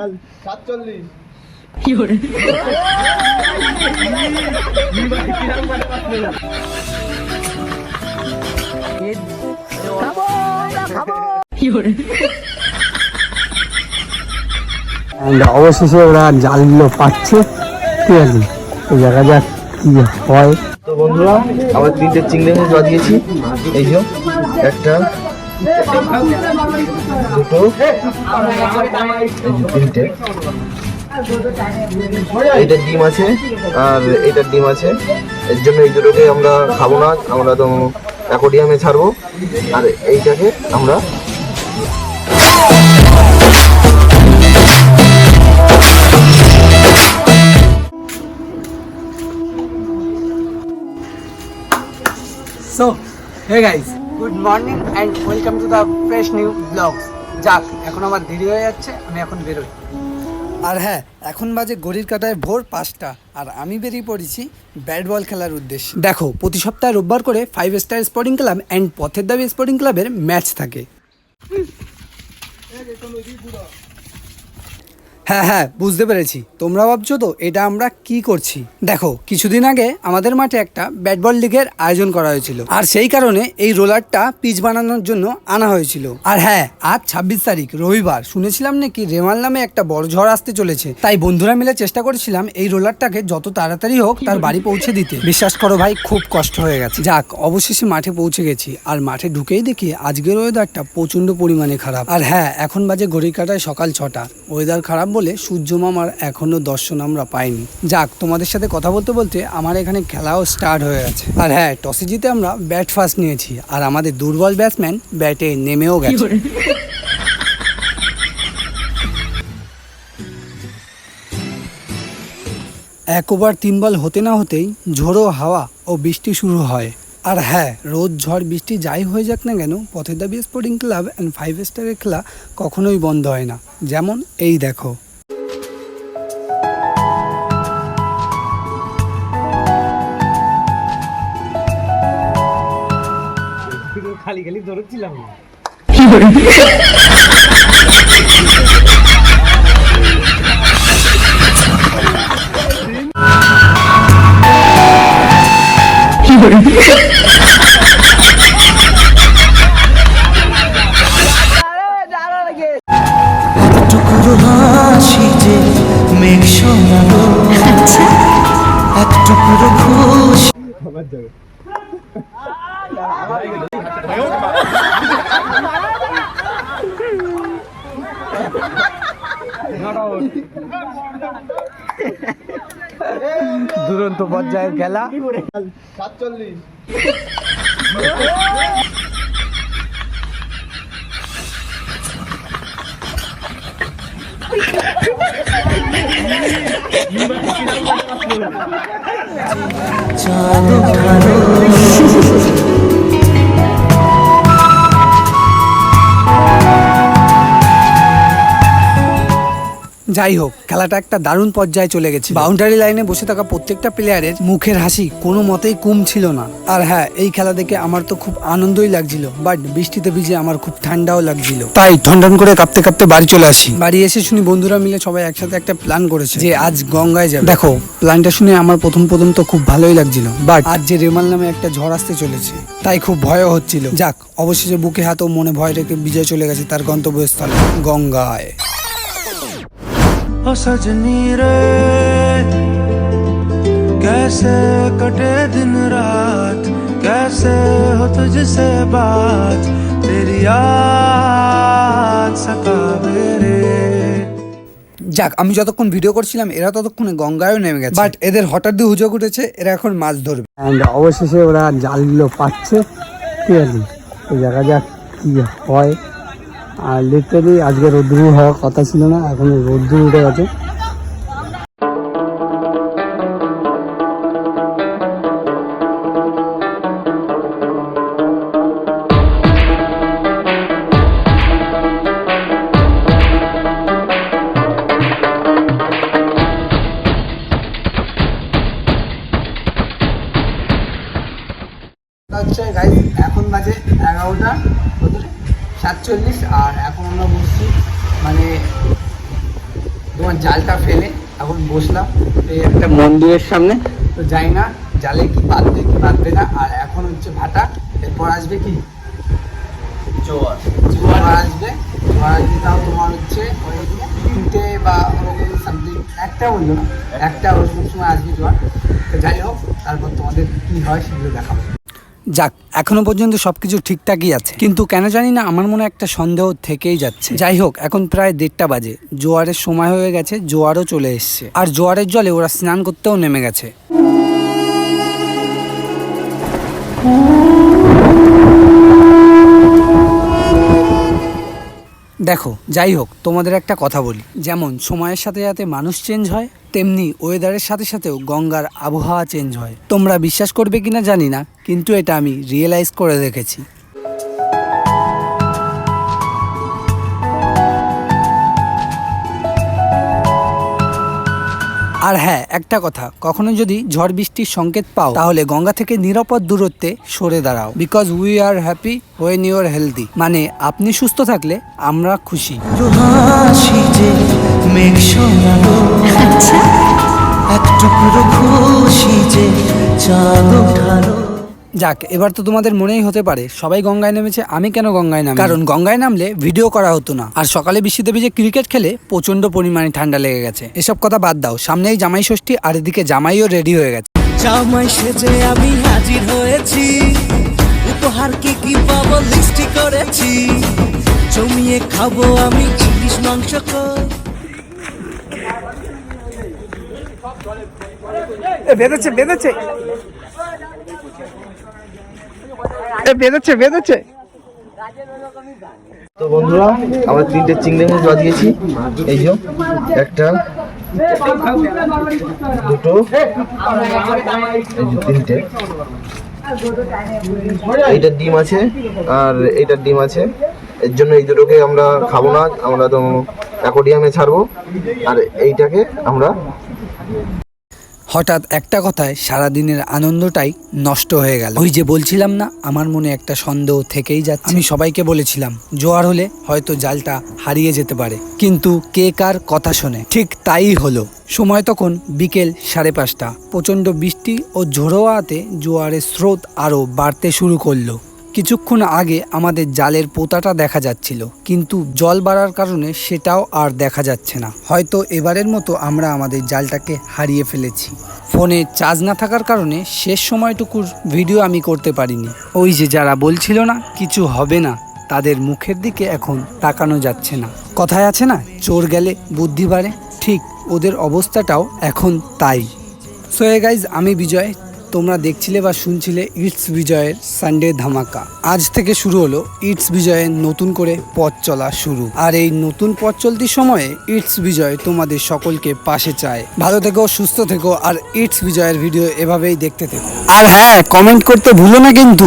47 কি করে অবশেষে ওরা জালগুলো পাচ্ছে, ঠিক আছে, তো দেখা যাক কি হয়। তো বন্ধুরা, আমরা 3টে চিংড়ি মাছ বাজিয়েছি। এই যে একটা, দুটো, এই যে 3টে। এইটা ডিম আছে আর এইটার ডিম আছে, এর জন্য এই দুটোকে আমরা খাবো না, আমরা তো অ্যাকোয়ারিয়ামে ছাড়বো। আর এইটাকে আমরা so hey guys, good morning and welcome to the fresh new blogs. যাক, এখন আমার দেরি হয়ে যাচ্ছে, আমি এখন বেরোই। আর হ্যাঁ, এখন বাজে ঘড়ির কাঁটায় ভোর 5টা, আর আমি বেরিয়ে পড়েছি ব্যাট বল খেলার উদ্দেশ্যে। দেখো, প্রতি সপ্তাহে রোববার করে 5 স্টার স্পোর্টিং ক্লাব অ্যান্ড পথের দাবি স্পোর্টিং ক্লাবের ম্যাচ থাকে। হ্যাঁ হ্যাঁ, বুঝতে পেরেছি, তোমরা ভাবছো তো এটা আমরা কি করছি। দেখো, কিছুদিন আগে আমাদের মাঠে একটা ব্যাট বল লিগের আয়োজন করা হয়েছিল, আর সেই কারণে এই রোলারটা পিচ বানানোর জন্য আনা হয়েছিল। আর হ্যাঁ, আজ 26 তারিখ রবিবার, শুনেছিলাম নাকি রেমাল নামে একটা বড় ঝড় আসতে চলেছে, তাই বন্ধুরা মিলে চেষ্টা করেছিলাম এই রোলারটাকে যত তাড়াতাড়ি হোক তার বাড়ি পৌঁছে দিতে। বিশ্বাস করো ভাই, খুব কষ্ট হয়ে গেছে। যাক, অবশেষে মাঠে পৌঁছে গেছি, আর মাঠে ঢুকেই দেখি আজকের ওয়েদারটা প্রচন্ড পরিমাণে খারাপ। আর হ্যাঁ, এখন বাজে ঘড়ির কাঁটায় সকাল 6টা, ওয়েদার খারাপ বলে সূর্য মামার এখনো দর্শন আমরা পাইনি। যাক, তোমাদের সাথে কথা বলতে বলতে আমার এখানে খেলাও স্টার্ট হয়ে গেছে। আর হ্যাঁ, টসে জিতে আমরা ব্যাট ফার্স্ট নিয়েছি, আর আমাদের দুর্বল ব্যাটসম্যান ব্যাটে নেমেও গেছে। এক ওভার 3 বল হতে না হতেই ঝোড়ো হাওয়া ও বৃষ্টি শুরু হয়। আর হ্যাঁ, রোদ ঝড় বৃষ্টি যাই হয়ে যাক না কেন, পথের দাবি স্পোর্টিং ক্লাব অ্যান্ড 5 স্টারের খেলা কখনোই বন্ধ হয় না। যেমন এই দেখো, খালি খালি ধরেছিলাম। টুকরো হাসি যে মেঘ শোনালো, এক টুকরো খুশি। দুরন্ত পর্যায়ের খেলা। 47 চাঁদ ওঠালো, যাই হোক, খেলাটা একটা দারুণ পর্যায়ে চলে গেছে। বাউন্ডারি লাইনে বসে থাকা প্রত্যেকটা প্লেয়ারের মুখের হাসি কোনো মতেই কম ছিল না। আর হ্যাঁ, এই খেলা দেখে আমার তো খুব আনন্দই লাগছিল, বাট বৃষ্টিতে ভিজে আমার খুব ঠান্ডাও লাগছিল, তাই ঠনঠন করে কাঁপতে কাঁপতে বাড়ি চলে আসি। বাড়ি এসে শুনি বন্ধুরা মিলে সবাই একসাথে একটা প্ল্যান করেছে যে আজ গঙ্গায় যাবে। দেখো, প্ল্যানটা শুনে আমার প্রথম তো খুব ভালোই লাগছিল, বাট আজ যে রেমাল নামে একটা ঝড় আসতে চলেছে, তাই খুব ভয়ও হচ্ছিল। যাক, অবশেষে বুকে হাত ও মনে ভয় রেখে বিজয় চলে গেছে তার গন্তব্যস্থলে গঙ্গায়। ओ सजनी रे कैसे कटे दिन रात, कैसे हो तुझसे बात, तेरी याद सतावे रे। যাক, আমি যতক্ষণ ভিডিও করছিলাম এরা ততক্ষণে গঙ্গায়ও নেমে গেছে, বাট এদের হঠাৎ দিয়ে হুজো উঠেছে, এরা এখন মাছ ধরবে। অবশেষে ওরা জালগুলো পাচ্ছে, ঠিক আছে, তো দেখা যাক কি হয়। আর লিটারালি আজকে রোদ্দুর হওয়ার কথা ছিল না, এখন রোদ্দুর উঠে গেছে। এখন বাজে 11টা 47, আর এখন আমরা বসছি মানে আমার জালটা ফেলে এখন বসলাম এই একটা মন্দিরের সামনে। তো যাই না জালে কি বাঁধবে না। আর এখন হচ্ছে ভাটা, এরপর আসবে কি জোয়ার আসবে। তাও তোমার হচ্ছে ওই 3টে বা ওরকম সামথিং, একটা বললো না, একটা ওরকম সময় আসবে জোয়ার। তো যাই হোক, তারপর তোমাদের কি হয় সেগুলো দেখাবো। যাক, এখনো পর্যন্ত সবকিছু ঠিকঠাকই আছে, কিন্তু কেন জানি না আমার মনে একটা সন্দেহ থেকেই যাচ্ছে। যাই হোক, এখন প্রায় 1:30 বাজে, জোয়ারের সময় হয়ে গেছে, জোয়ারও চলে এসছে, আর জোয়ারের জলে ওরা স্নান করতেও নেমে গেছে। দেখো, যাই হোক, তোমাদের একটা কথা বলি, যেমন সময়ের সাথে সাথে মানুষ চেঞ্জ হয়, তেমনি ওয়েদারের সাথে সাথেও গঙ্গার আবহাওয়া চেঞ্জ হয়। তোমরা বিশ্বাস করবে কিনা জানি না, কিন্তু এটা আমি রিয়েলাইজ করে দেখেছি। আর হ্যাঁ, একটা কথা, কখনো যদি ঝড় বৃষ্টির সংকেত পাও তাহলে গঙ্গা থেকে নিরাপদ দূরত্বে সরে দাঁড়াও, because we are happy when you are healthy. মানে আপনি সুস্থ থাকলে আমরা খুশি। যাক, এবার তো তোমাদের মনেই হতে পারে সবাই গঙ্গায় নেমেছে, আমি কেন গঙ্গায় নামি? কারণ গঙ্গায় নামলে ভিডিও করা হতো না, আর সকালে বৃষ্টিতে ভিজে ক্রিকেট খেলে প্রচন্ড পরিমাণে ঠান্ডা লেগে গেছে। এসব কথা বাদ দাও, সামনেই জামাই ষষ্ঠী, আর এদিকে জামাইও রেডি হয়ে গেছে। জামাই সেজে আমি হাজির হয়েছি, উপহার কি কি পাবো লিস্টি করেছি, জমিয়ে খাবো আমি ইলিশ মাংস। বেঁধেছে। তো বন্ধুরা, আমরা 3টে চিংড়ি মাছ বাজিয়েছি। এই যে একটা, দুটো, এই যে 3টে। এইটার ডিম আছে আর এইটার ডিম আছে, এর জন্য এই দুটোকে আমরা খাবো না, আমরা তো অ্যাকোয়ারিয়ামে ছাড়বো। আর এইটাকে আমরা হঠাৎ একটা কথায় সারাদিনের আনন্দটাই নষ্ট হয়ে গেল। ওই যে বলছিলাম না, আমার মনে একটা সন্দেহ থেকেই যাচ্ছে। আমি সবাইকে বলেছিলাম জোয়ার হলে হয়তো জালটা হারিয়ে যেতে পারে, কিন্তু কে কার কথা শোনে? ঠিক তাই হলো। সময় তখন বিকেল 5:30। প্রচন্ড বৃষ্টি ও ঝোড়ো হাওয়াতে জোয়ারের স্রোত আরো বাড়তে শুরু করলো। কিছুক্ষণ আগে আমাদের জালের পোতাটা দেখা যাচ্ছিল, কিন্তু জল বাড়ার কারণে সেটাও আর দেখা যাচ্ছে না। হয়তো এবারের মতো আমরা আমাদের জালটাকে হারিয়ে ফেলেছি। ফোনে চার্জ না থাকার কারণে শেষ সময়টুকুর ভিডিও আমি করতে পারিনি। ওই যে যারা বলছিল না কিছু হবে না, তাদের মুখের দিকে এখন তাকানো যাচ্ছে না। কথায় আছে না, চোর গেলে বুদ্ধি বাড়ে, ঠিক ওদের অবস্থাটাও এখন তাই। সো গাইজ, আমি বিজয়, তোমরা দেখছিলে বা শুনছিলে ইটস বিজয়ের সানডে ধামাকা। আজ থেকে শুরু হলো ইটস বিজয়ের নতুন করে পথ চলা শুরু। আর এই নতুন পথ চলতির সময়ে ইটস বিজয় তোমাদের সকলকে পাশে চায়। ভালো থেকো, সুস্থ থেকো, আর ইটস বিজয়ের ভিডিও এভাবেই দেখতে থেকো। আর হ্যাঁ, কমেন্ট করতে ভুলো না কিন্তু।